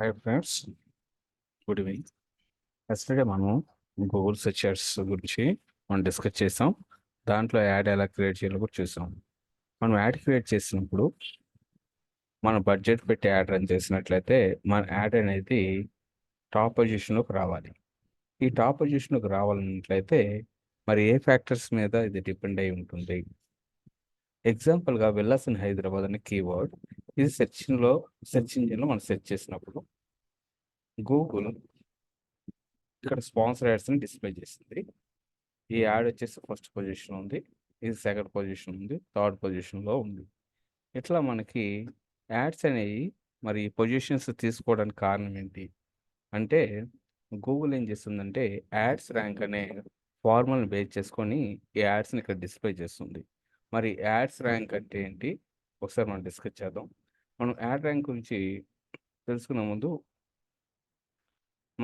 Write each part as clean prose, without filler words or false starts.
Hi friends, good evening. Yesterday మనం Google searchers గురించి discuss చేసాం. దాంట్లో యాడ్ ఎలా క్రియేట్ చేయాలో కూడా చూసాం. మనం యాడ్ క్రియేట్ చేసినప్పుడు మన బడ్జెట్ పెట్టి యాడ్ రన్ చేసినట్లయితే మన యాడ్ అనేది టాప్ పొజిషన్లోకి రావాలి. ఈ టాప్ పొజిషన్లోకి రావాలన్నట్లయితే మరి ఏ ఫ్యాక్టర్స్ మీద ఇది డిపెండ్ అయి ఉంటుంది? ఎగ్జాంపుల్గా విల్లాస్ ఇన్ హైదరాబాద్ అనే కీవర్డ్ ఇది సెర్చ్ ఇంజిన్లో మనం సెర్చ్ చేసినప్పుడు గూగుల్ ఇక్కడ స్పాన్సర్ యాడ్స్ని డిస్ప్లే చేసింది. ఈ యాడ్ వచ్చేసి ఫస్ట్ పొజిషన్ ఉంది, ఇది సెకండ్ పొజిషన్ ఉంది, థర్డ్ పొజిషన్లో ఉంది. ఇట్లా మనకి యాడ్స్ అనేవి మరి పొజిషన్స్ తీసుకోవడానికి కారణం ఏంటి అంటే గూగుల్ ఏం చేస్తుందంటే యాడ్స్ ర్యాంక్ అనే ఫార్ములాని బేస్ చేసుకొని ఈ యాడ్స్ని ఇక్కడ డిస్ప్లే చేస్తుంది. మరి యాడ్స్ ర్యాంక్ అంటే ఏంటి ఒకసారి మనం డిస్కస్ చేద్దాం. మనం యాడ్ ర్యాంక్ గురించి తెలుసుకునే ముందు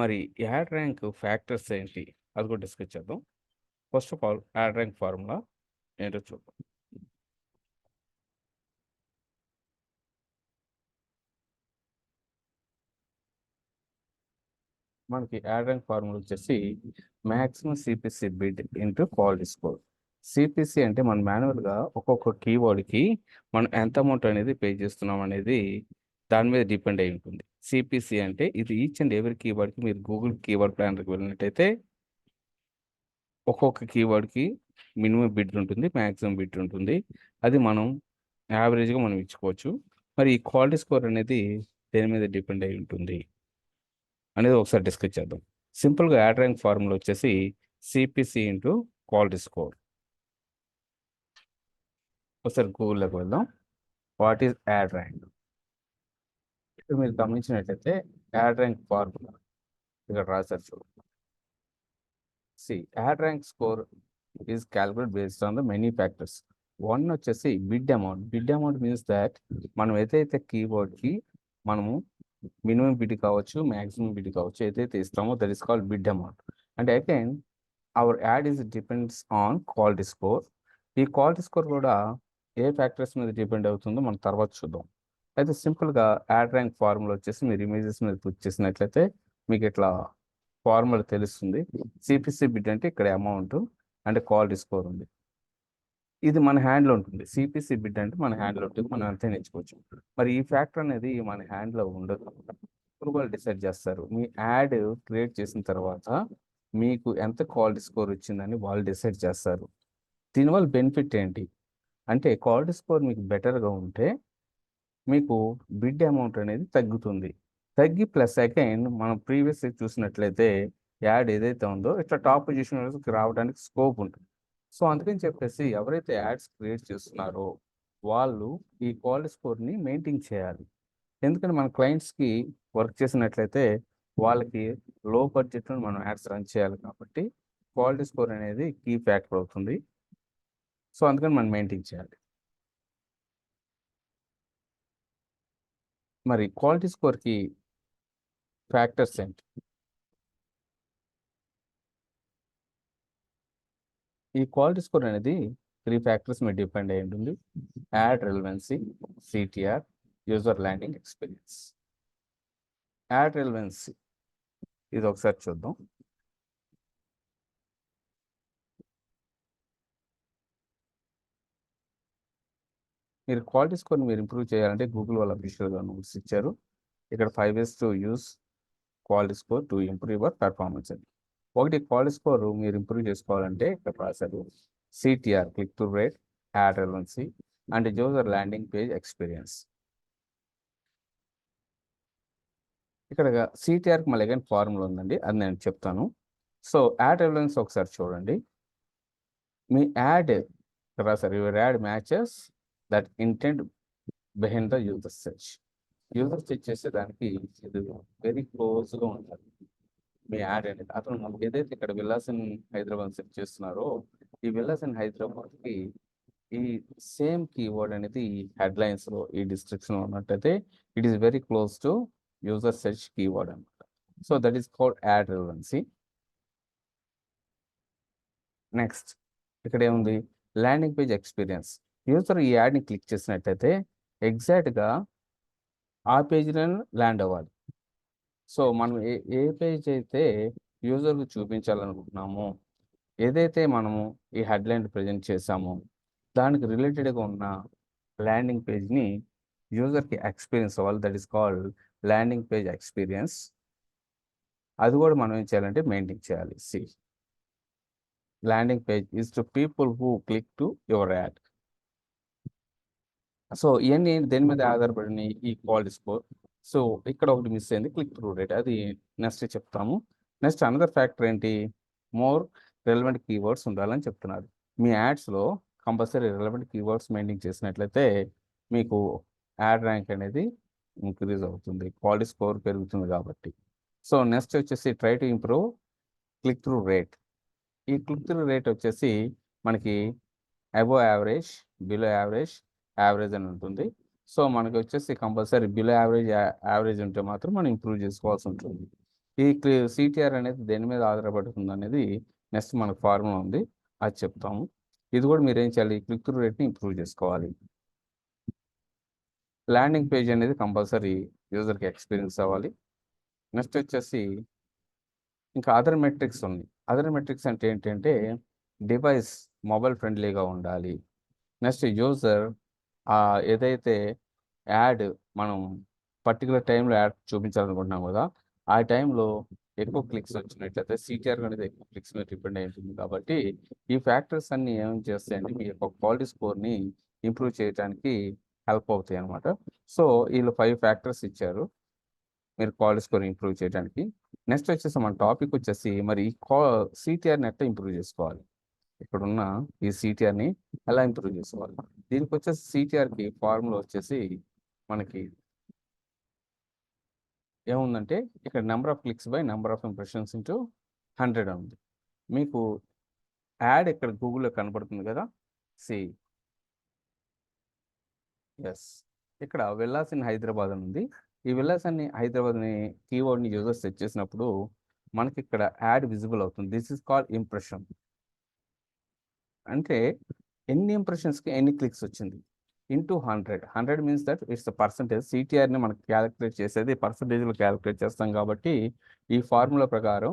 మరి యాడ్ ర్యాంక్ ఫ్యాక్టర్స్ ఏంటి అది కూడా డిస్కస్ చేద్దాం. First of all ad rank formula ఏంటో చూద్దాం. మనకి యాడ్ ర్యాంక్ ఫార్ములా వచ్చేసి maximum CPC bid into quality score. CPC అంటే మనం మాన్యువల్గా ఒక్కొక్క కీవర్డ్కి మనం ఎంత అమౌంట్ అనేది పే చేస్తున్నాం అనేది దాని మీద డిపెండ్ అయి ఉంటుంది. సిపిసి అంటే ఇది ఈచ్ అండ్ ఎవరి కీవర్డ్కి మీరు గూగుల్ కీవర్డ్ ప్లానర్కి వెళ్ళినట్టయితే ఒక్కొక్క కీవర్డ్కి మినిమం బిడ్ ఉంటుంది, మ్యాక్సిమం బిడ్ ఉంటుంది. అది మనం యావరేజ్గా మనం ఇచ్చుకోవచ్చు. మరి ఈ క్వాలిటీ స్కోర్ అనేది దేని మీద డిపెండ్ అయి ఉంటుంది అనేది ఒకసారి డిస్కస్ చేద్దాం. సింపుల్గా యాడ్ ర్యాంక్ ఫార్ములా వచ్చేసి సిపిసి ఇంటూ క్వాలిటీ స్కోర్. ఒకసారి గూగుల్లోకి వెళ్దాం. What is ad rank? ఇక్కడ మీరు గమనించినట్లయితే యాడ్ ర్యాంక్ ఫార్ములా ఇక్కడ రాశారు చూడండి. Ad rank score is calculate based on the many factors. One వచ్చేసి bid amount. Bid amount means that మనం ఏదైతే కీవర్డ్కి మనము మినిమం బిడ్ కావచ్చు, మ్యాక్సిమం బిడ్ కావచ్చు, ఏదైతే ఇస్తామో that is called bid amount. And again our ad is depends on quality score. ఈ క్వాలిటీ స్కోర్ కూడా ఏ ఫ్యాక్టర్స్ మీద డిపెండ్ అవుతుందో మనం తర్వాత చూద్దాం. అయితే సింపుల్గా యాడ్ ర్యాంక్ ఫార్ములా వచ్చేసి మీరు ఇమేజెస్ మీద క్లిక్ చేసినట్లయితే మీకు ఇట్లా ఫార్ములా తెలుస్తుంది. సిపిసి బిడ్ అంటే ఇక్కడ అమౌంట్ అంటే క్వాలిటీ స్కోర్ ఉంది. ఇది మన హ్యాండ్లో ఉంటుంది. సిపిసి బిడ్ అంటే మన హ్యాండ్లో ఉంటుంది, మనం అంతే నేర్చుకోవచ్చు. మరి ఈ ఫ్యాక్టర్ అనేది మన హ్యాండ్లో ఉండదు, వాళ్ళు డిసైడ్ చేస్తారు. మీ యాడ్ క్రియేట్ చేసిన తర్వాత మీకు ఎంత క్వాలిటీ స్కోర్ వచ్చిందని వాళ్ళు డిసైడ్ చేస్తారు. దీనివల్ల బెనిఫిట్ ఏంటి అంటే క్వాలిటీ స్కోర్ మీకు బెటర్గా ఉంటే మీకు బిడ్ అమౌంట్ అనేది తగ్గుతుంది. తగ్గి ప్లస్ అగైన్ మనం ప్రీవియస్ చూసినట్లయితే యాడ్ ఏదైతే ఉందో ఇట్లా టాప్ పొజిషన్కి రావడానికి స్కోప్ ఉంటుంది. సో అందుకని చెప్పేసి ఎవరైతే యాడ్స్ క్రియేట్ చేస్తున్నారో వాళ్ళు ఈ క్వాలిటీ స్కోర్ని మెయింటైన్ చేయాలి. ఎందుకంటే మన క్లయింట్స్కి వర్క్ చేసినట్లయితే వాళ్ళకి లో బడ్జెట్లో మనం యాడ్స్ రన్ చేయాలి కాబట్టి క్వాలిటీ స్కోర్ అనేది కీ ఫ్యాక్టర్ అవుతుంది. సో అందుకని మనం మెయింటైన్ చేయాలి. మరి క్వాలిటీ స్కోర్కి ఫ్యాక్టర్స్ ఏంటి? ఈ క్వాలిటీ స్కోర్ అనేది 3 ఫ్యాక్టర్స్ మీద డిపెండ్ అయి ఉంటుంది. Ad relevancy, CTR, user landing experience. Ad relevancy ఇది ఒకసారి చూద్దాం. మీరు క్వాలిటీ స్కోర్ని మీరు ఇంప్రూవ్ చేయాలంటే గూగుల్ వాళ్ళ అఫీషియల్గా నోట్స్ ఇచ్చారు. ఇక్కడ 5 ways to use quality score to improve your performance అని. ఒకటి క్వాలిటీ స్కోర్ మీరు ఇంప్రూవ్ చేసుకోవాలంటే ఇక్కడ రాశారు CTR click to rate, ad relevancy and user landing page experience. ఇక్కడ సిటిఆర్కి మళ్ళీ అగైన్ ఫార్ములా ఉందండి, అది నేను చెప్తాను. సో యాడ్ రెలవెన్స్ ఒకసారి చూడండి. మీ యాడ్ రాశారు your add matches that intent behind the user search. User search చేసే దానికి ఇది వెరీ క్లోజ్గా ఉంటుంది మీ యాడ్ అనేది. అతను మనకి ఏదైతే ఇక్కడ విల్లాస్ ఇన్ హైదరాబాద్ సెర్చ్ చేస్తున్నారో ఈ విల్లాస్ ఇన్ హైదరాబాద్కి ఈ సేమ్ కీవర్డ్ అనేది ఈ హెడ్లైన్స్లో ఈ డిస్క్రిప్షన్లో ఉన్నట్టయితే it is very close to user search keyword అనమాట. So that is called ad relevancy. Next ఇక్కడ ఏముంది? Landing page experience. యూజర్ ఈ యాడ్ని క్లిక్ చేసినట్టయితే ఎగ్జాక్ట్గా ఆ పేజ్లో ల్యాండ్ అవ్వాలి. సో మనం ఏ పేజ్ అయితే యూజర్కి చూపించాలనుకుంటున్నామో, ఏదైతే మనము ఈ హెడ్లైన్ ప్రజెంట్ చేసామో దానికి రిలేటెడ్గా ఉన్న ల్యాండింగ్ పేజ్ని యూజర్కి ఎక్స్పీరియన్స్ అవ్వాలి. That is called landing page experience. అది కూడా మనం ఏం చేయాలంటే మెయింటైన్ చేయాలి. See landing page is to people who click to your ad. So ఇవన్నీ దేని మీద ఆధారపడిన ఈ క్వాలిటీ స్కోర్. సో ఇక్కడ ఒకటి మిస్ అయింది, క్లిక్ త్రూ రేట్. అది నెక్స్ట్ చెప్తాము. నెక్స్ట్ అనదర్ ఫ్యాక్టర్ ఏంటి, మోర్ రెలవెంట్ కీవర్డ్స్ ఉండాలని చెప్తున్నారు. మీ యాడ్స్లో కంపల్సరీ రెలవెంట్ కీవర్డ్స్ మెయింటైన్ చేసినట్లయితే మీకు యాడ్ ర్యాంక్ అనేది ఇంక్రీజ్ అవుతుంది, క్వాలిటీ స్కోర్ పెరుగుతుంది కాబట్టి. సో నెక్స్ట్ వచ్చేసి try to improve click through rate. ఈ క్లిక్ త్రూ రేట్ వచ్చేసి మనకి above average, below average, average అని ఉంటుంది. సో మనకి వచ్చేసి కంపల్సరీ బిలో యావరేజ్ ఉంటే మాత్రం మనం ఇంప్రూవ్ చేసుకోవాల్సి ఉంటుంది. ఈ సిటిఆర్ అనేది దేని మీద ఆధారపడుతుంది అనేది నెక్స్ట్ మనకు ఫార్ములా ఉంది, అది చెప్తాము. ఇది కూడా మీరు ఏం చేయాలి, క్లిక్ త్రూ రేట్ని ఇంప్రూవ్ చేసుకోవాలి. ల్యాండింగ్ పేజ్ అనేది కంపల్సరీ యూజర్కి ఎక్స్పీరియన్స్ అవ్వాలి. నెక్స్ట్ వచ్చేసి ఇంకా అదర్ మెట్రిక్స్ ఉన్నాయి. అదర్ మెట్రిక్స్ అంటే ఏంటంటే డివైస్ మొబైల్ ఫ్రెండ్లీగా ఉండాలి. నెక్స్ట్ యూజర్ ఏదైతే యాడ్ మనం పర్టికులర్ టైంలో యాడ్ చూపించాలనుకుంటున్నాం కదా, ఆ టైంలో ఎక్కువ క్లిక్స్ వచ్చినట్లయితే సిటిఆర్ అనేది ఎక్కువ క్లిక్స్ మీద డిపెండ్ అయి ఉంటుంది. కాబట్టి ఈ ఫ్యాక్టర్స్ అన్ని ఏం చేస్తాయంటే మీ యొక్క క్వాలిటీ స్కోర్ని ఇంప్రూవ్ చేయడానికి హెల్ప్ అవుతాయి అనమాట. సో వీళ్ళు 5 ఫ్యాక్టర్స్ ఇచ్చారు మీరు క్వాలిటీ స్కోర్ ఇంప్రూవ్ చేయడానికి. నెక్స్ట్ వచ్చేసి మన టాపిక్ వచ్చేసి మరి ఈ సిటిఆర్ని ఎట్లా ఇంప్రూవ్ చేసుకోవాలి, ఇక్కడున్న ఈ సిటిఆర్ని ఎలా ఇంప్రూవ్ చేసుకోవాలి. దీనికి వచ్చేసి సిటిఆర్కి ఫార్ములా వచ్చేసి మనకి ఏముందంటే ఇక్కడ number of clicks by number of impressions into 100 ఉంది. మీకు యాడ్ ఇక్కడ గూగుల్లో కనపడుతుంది కదా, ఎస్ ఇక్కడ విల్లాస్ ఇన్ హైదరాబాద్ అని ఉంది. ఈ విల్లాస్ అని హైదరాబాద్ని కీవర్డ్ని యూజర్స్ సెట్ చేసినప్పుడు మనకి ఇక్కడ యాడ్ విజిబుల్ అవుతుంది. This is called impression. అంటే ఎన్ని ఇంప్రెషన్స్కి ఎన్ని క్లిక్స్ వచ్చింది into 100 means that it's the percentage. సిటిఆర్ని మనకి క్యాలిక్యులేట్ చేసేది పర్సంటేజ్లో క్యాలిక్యులేట్ చేస్తాం కాబట్టి ఈ ఫార్ములా ప్రకారం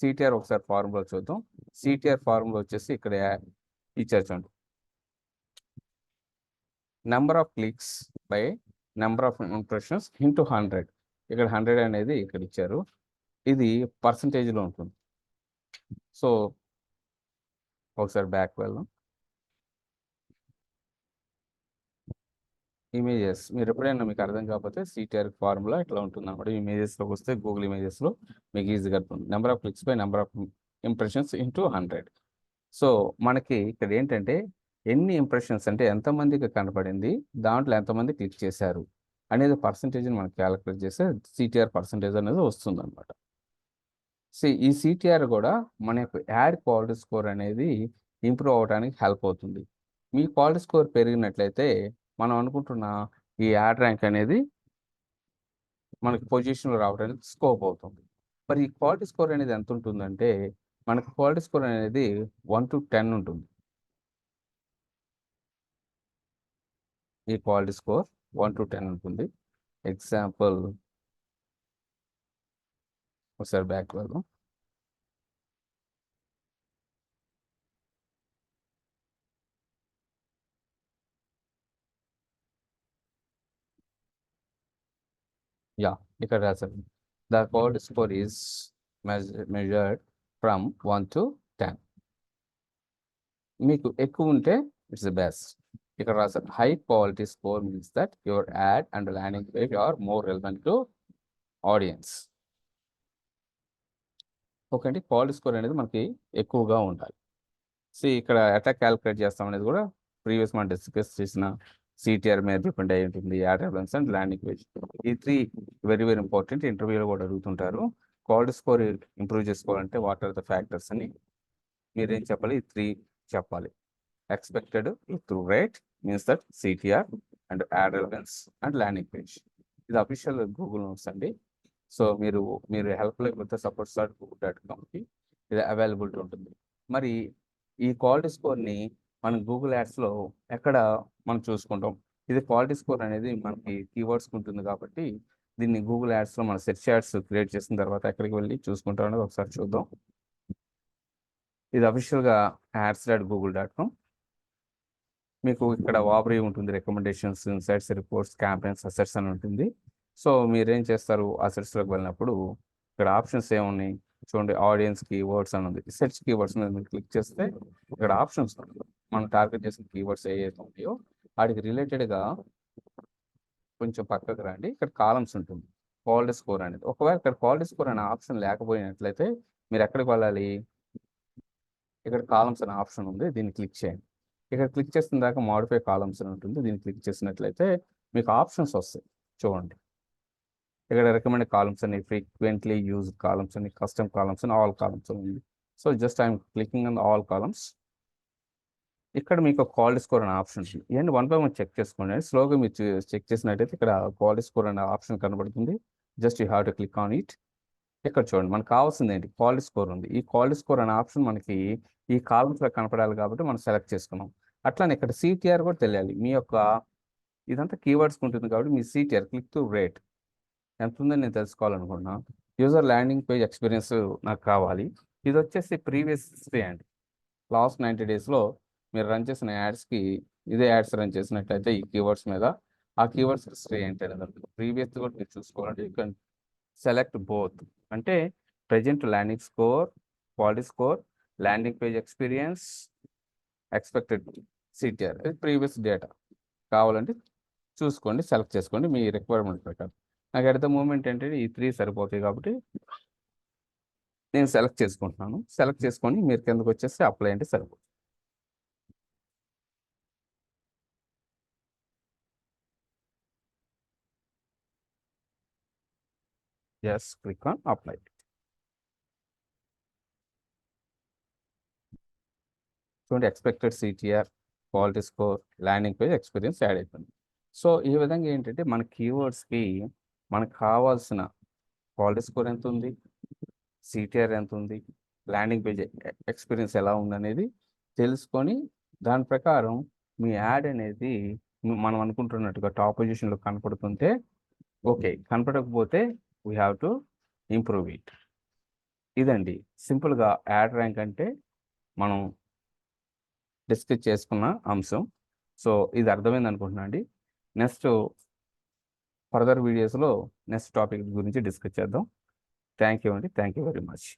సిటిఆర్ ఒకసారి ఫార్ములా చూద్దాం. సిటిఆర్ ఫార్ములా వచ్చేసి ఇక్కడ ఇచ్చారు చూడండి, number of clicks by number of impressions into 100. ఇక్కడ 100 అనేది ఇక్కడ ఇచ్చారు, ఇది పర్సంటేజ్లో ఉంటుంది. సో ఒకసారి బ్యాక్ వెళ్దాం. ఇమేజెస్ మీరు ఎప్పుడైనా మీకు అర్థం కాకపోతే సిటిఆర్ ఫార్ములా ఇట్లా ఉంటుంది అనమాట. ఇమేజెస్లోకి వస్తే గూగుల్ ఇమేజెస్లో మీకు ఈజీగా అర్థం. Number of clicks by number of impressions into 100. So మనకి ఇక్కడ ఏంటంటే ఎన్ని ఇంప్రెషన్స్ అంటే ఎంతమందికి కనపడింది, దాంట్లో ఎంతమంది క్లిక్ చేశారు అనేది పర్సంటేజ్ని మనం క్యాలిక్యులేట్ చేస్తే సిటిఆర్ పర్సంటేజ్ అనేది వస్తుంది అనమాట. సో ఈ సిటిఆర్ కూడా మన యొక్క యాడ్ క్వాలిటీ స్కోర్ అనేది ఇంప్రూవ్ అవ్వడానికి హెల్ప్ అవుతుంది. మీ క్వాలిటీ స్కోర్ పెరిగినట్లయితే మనం అనుకుంటున్న ఈ యాడ్ ర్యాంక్ అనేది మనకి పొజిషన్లో రావడానికి స్కోప్ అవుతుంది. మరి ఈ క్వాలిటీ స్కోర్ అనేది ఎంత ఉంటుందంటే మనకి క్వాలిటీ స్కోర్ అనేది 1 to 10 ఉంటుంది. ఈ క్వాలిటీ స్కోర్ 1 to 10 ఉంటుంది. ఎగ్జాంపుల్ ఒకసారి బ్యాక్ వెళ్దాం. ఇక్కడ రాశారు the quality score is measured from 1 to 10. మీకు ఎక్కువ ఉంటే ఇట్స్ ద బెస్ట్. ఇక్కడ రాశారు high quality score means that your add and landing page or more relevant to audience. Okay అండి, క్వాలిటీ స్కోర్ అనేది మనకి ఎక్కువగా ఉండాలి. ఇక్కడ ఎట్లా క్యాలిక్యులేట్ చేస్తాం అనేది కూడా ప్రీవియస్ మనం డిస్కస్ చేసిన సిటిఆర్ మీద డిపెండ్ అయి ఉంటుంది, add reference and landing page. ఈ 3 వెరీ వెరీ ఇంపార్టెంట్. ఇంటర్వ్యూలో కూడా అడుగుతుంటారు క్వాలిటీ స్కోర్ ఇంప్రూవ్ చేసుకోవాలంటే వాట్ ఆర్ ద ఫ్యాక్టర్స్ అని మీరేం చెప్పాలి, ఈ 3 చెప్పాలి. Expected through rate means that CTR and add reference and landing page. ఇది అఫీషియల్ గూగుల్ నోట్స్ అండి. సో మీరు హెల్ప్ లేకపోతే support.google.comకి ఇది అవైలబిలిటీ ఉంటుంది. మరి ఈ క్వాలిటీ స్కోర్ని మనం గూగుల్ యాడ్స్లో ఎక్కడ మనం చూసుకుంటాం. ఇది క్వాలిటీ స్కోర్ అనేది మనకి కీవర్డ్స్కి ఉంటుంది కాబట్టి దీన్ని గూగుల్ యాడ్స్లో మన సెర్చ్ యాడ్స్ క్రియేట్ చేసిన తర్వాత ఎక్కడికి వెళ్ళి చూసుకుంటాం అనేది ఒకసారి చూద్దాం. ఇది అఫీషియల్గా ads.google.com. మీకు ఇక్కడ వాబరీ ఉంటుంది, recommendations, insights, reports, campaigns, assets అని ఉంటుంది. సో మీరేం చేస్తారు, అసెట్స్లోకి వెళ్ళినప్పుడు ఇక్కడ ఆప్షన్స్ ఏమున్నాయి చూడండి. ఆడియన్స్ కీవర్డ్స్ అని ఉంది. సెర్చ్ కీవర్డ్స్ మీద మీరు క్లిక్ చేస్తే ఇక్కడ ఆప్షన్స్ మనం టార్గెట్ చేసిన కీవర్డ్స్ ఏవైతే ఉన్నాయో వాటికి రిలేటెడ్గా కొంచెం పక్కకు రండి. ఇక్కడ కాలమ్స్ ఉంటుంది, క్వాలిటీ స్కోర్ అనేది. ఒకవేళ ఇక్కడ క్వాలిటీ స్కోర్ అనే ఆప్షన్ లేకపోయినట్లయితే మీరు ఎక్కడికి వెళ్ళాలి, ఇక్కడ కాలమ్స్ అనే ఆప్షన్ ఉంది, దీన్ని క్లిక్ చేయండి. ఇక్కడ క్లిక్ చేసిన దాకా మాడిఫై కాలమ్స్ అని ఉంటుంది, దీన్ని క్లిక్ చేసినట్లయితే మీకు ఆప్షన్స్ వస్తాయి చూడండి. ఇక్కడ రికమెండ్ కాలమ్స్ అని, ఫ్రీక్వెంట్లీ యూజ్డ్ కాలమ్స్ అని, కస్టమ్ కాలమ్స్ అని, ఆల్ కాలమ్స్ అని ఉంది. So just I'm clicking on all columns. ఇక్కడ మీకు క్వాలిటీ స్కోర్ అనే ఆప్షన్ ఉంది. ఇవన్నీ 1 by 1 చెక్ చేసుకోండి. స్లోగా మీరు చెక్ చేసినట్టయితే ఇక్కడ క్వాలిటీ స్కోర్ అనే ఆప్షన్ కనబడుతుంది. Just you have to click on it. ఇక్కడ చూడండి, మనకు కావాల్సింది ఏంటి, క్వాలిటీ స్కోర్ ఉంది. ఈ క్వాలిటీ స్కోర్ అనే ఆప్షన్ మనకి ఈ కాలమ్స్లో కనపడాలి కాబట్టి మనం సెలెక్ట్ చేసుకున్నాం. అట్లానే ఇక్కడ CTR కూడా తెలియాలి. మీ యొక్క ఇదంతా కీవర్డ్స్కి ఉంటుంది కాబట్టి మీ CTR, క్లిక్ టు రేట్, ఎంత ఉందని నేను తెలుసుకోవాలనుకున్నా. యూజర్ ల్యాండింగ్ పేజ్ ఎక్స్పీరియన్స్ నాకు కావాలి. ఇది వచ్చేసి ప్రీవియస్ హిస్టరీ అండి. లాస్ట్ 90 daysలో మీరు రన్ చేసిన యాడ్స్కి ఇదే యాడ్స్ రన్ చేసినట్లయితే ఈ కీవర్డ్స్ మీద ఆ కీవర్డ్స్ హిస్టరీ ఏంటి అనేది ప్రీవియస్ కూడా మీరు చూసుకోవాలంటే యూ కెన్ సెలెక్ట్ బోత్. అంటే present landing score, quality score, landing page experience, expected CTR, previous data కావాలంటే చూసుకోండి, సెలెక్ట్ చేసుకోండి మీ రిక్వైర్మెంట్ ప్రకారం. నాకు ఎట్ ద మూమెంట్ ఏంటంటే ఈ 3 సరిపోతాయి కాబట్టి నేను సెలెక్ట్ చేసుకుంటున్నాను. సెలెక్ట్ చేసుకొని మీరు కిందకు వచ్చేసి అప్లై అంటే సరిపోతుంది. Just click on apply. చూడండి, expected CTR, quality score, landing page experience add అయిపోయింది. సో ఈ విధంగా ఏంటంటే మన కీవర్డ్స్కి మనకు కావాల్సిన క్వాలిటీ స్కోర్ ఎంత ఉంది, CTR ఎంత ఉంది, ల్యాండింగ్ పేజ్ ఎక్స్పీరియన్స్ ఎలా ఉందనేది తెలుసుకొని దాని ప్రకారం మీ యాడ్ అనేది మనం అనుకుంటున్నట్టుగా టాప్ పొజిషన్లో కనపడుతుంటే ఓకే, కనపడకపోతే we have to improve it. ఇదండి సింపుల్గా యాడ్ ర్యాంక్ అంటే మనం డిస్కస్ చేసుకున్న అంశం. సో ఇది అర్థమైంది అనుకుంటున్నా అండి. నెక్స్ట్ ఫర్దర్ వీడియోస్లో నెక్స్ట్ టాపిక్ గురించి డిస్కస్ చేద్దాం. థ్యాంక్ యూ అండి. Thank you very much.